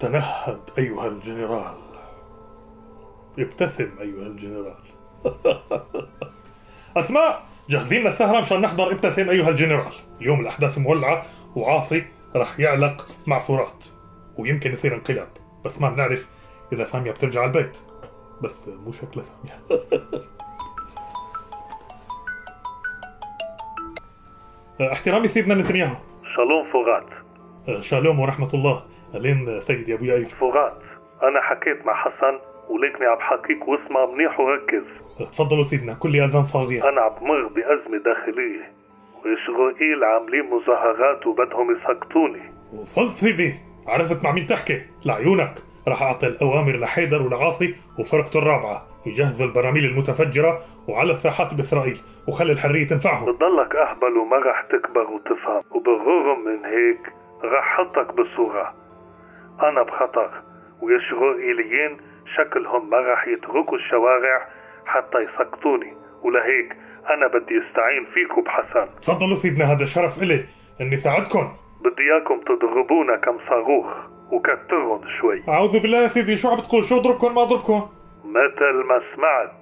تنهد أيها الجنرال، ابتسم أيها الجنرال. أسماء، جاهزين للسهرة مشان نحضر ابتسم أيها الجنرال. اليوم الأحداث مولعة وعاصي رح يعلق مع فرات ويمكن يصير انقلاب، بس ما بنعرف إذا سامية بترجع البيت، بس مو شكلها سامية. احترامي سيدنا نتنياهو. شالوم فورات. شالوم ورحمة الله. أهلين سيدي أبو ياير. فورات، أنا حكيت مع حسن ولكني عم بحكيك واسمع منيح وركز. تفضلوا سيدنا، كل أذان صاغية. أنا عم بمر بأزمة داخلية وإسرائيل عاملين مظاهرات وبدهم يسقطوني. وصلت سيدي، عرفت مع مين تحكي. لعيونك راح أعطي الأوامر لحيدر ولعاصي وفرقته الرابعة يجهزوا البراميل المتفجرة وعلى الساحات بإسرائيل وخلي الحرية تنفعهم. بتضلك أهبل وما رح تكبر وتفهم، وبالرغم من هيك رح حطك بصورة. أنا بخطر والإسرائيليين شكلهم ما رح يتركوا الشوارع حتى يسقطوني، ولهيك أنا بدي استعين فيكم بحسن. تفضلوا سيدنا، هذا شرف إلي إني ساعدكم. بدي إياكم تضربونا كم صاروخ وكترهم شوي. أعوذ بالله يا سيدي، شو عم بتقول؟ شو أضربكم ما أضربكم؟ مثل ما سمعت.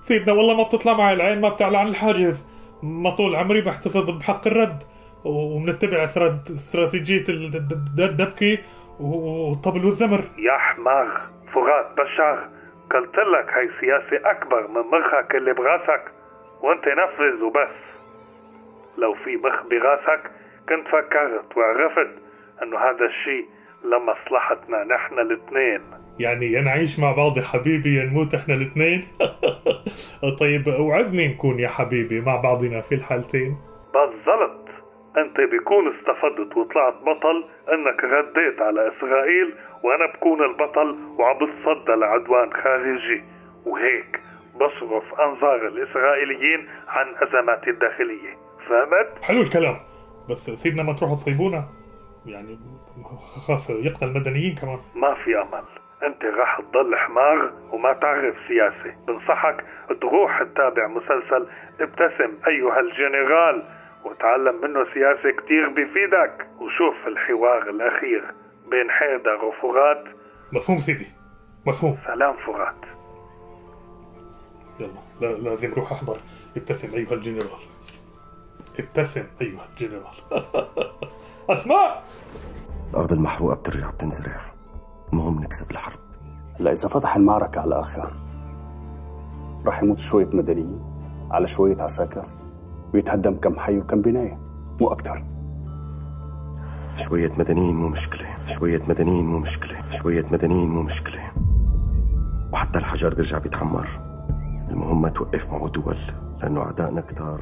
سيدنا والله ما بتطلع معي العين، ما بتعلى عن الحاجز. ما طول عمري بحتفظ بحق الرد وبنتبع استراتيجية الدبكة والطبل والزمر. يا حمار فرات بشار، قلت لك هاي سياسة أكبر من مخك اللي براسك، وانت نفذ وبس. لو في مخ براسك كنت فكرت وعرفت انه هذا الشيء لمصلحتنا نحن الاثنين. يعني يا نعيش مع بعض يا حبيبي يا نموت احنا الاثنين. طيب اوعدني نكون يا حبيبي مع بعضنا في الحالتين. بالضبط، انت بيكون استفدت وطلعت بطل انك رديت على اسرائيل، وانا بكون البطل وعم بتصدى لعدوان خارجي، وهيك بصرف انظار الاسرائيليين عن ازماتي الداخلية. فهمت؟ حلو الكلام، بس سيدنا ما تروحوا تصيبونا، يعني خاف يقتل المدنيين كمان. ما في امل، انت راح تضل حمار وما تعرف سياسة. بنصحك تروح تتابع مسلسل ابتسم ايها الجنرال وتعلم منه سياسة كتير بيفيدك، وشوف الحوار الاخير بين حيدر وفرات. مفهوم سيدي، مفهوم. سلام فرات. يلا لازم روح احضر ابتسم ايها الجنرال. ابتسم ايها الجنرال. اسماء، الارض المحروقة بترجع بتنزرع، المهم نكسب الحرب. هلا إذا فتح المعركة على الآخر راح يموت شوية مدنيين على شوية عساكر ويتهدم كم حي وكم بناية، مو أكتر. شوية مدنيين مو مشكلة، شوية مدنيين مو مشكلة، شوية مدنيين مو مشكلة، وحتى الحجر بيرجع بيتعمر. المهم ما توقف معه دول، لأنه أعدائنا كتار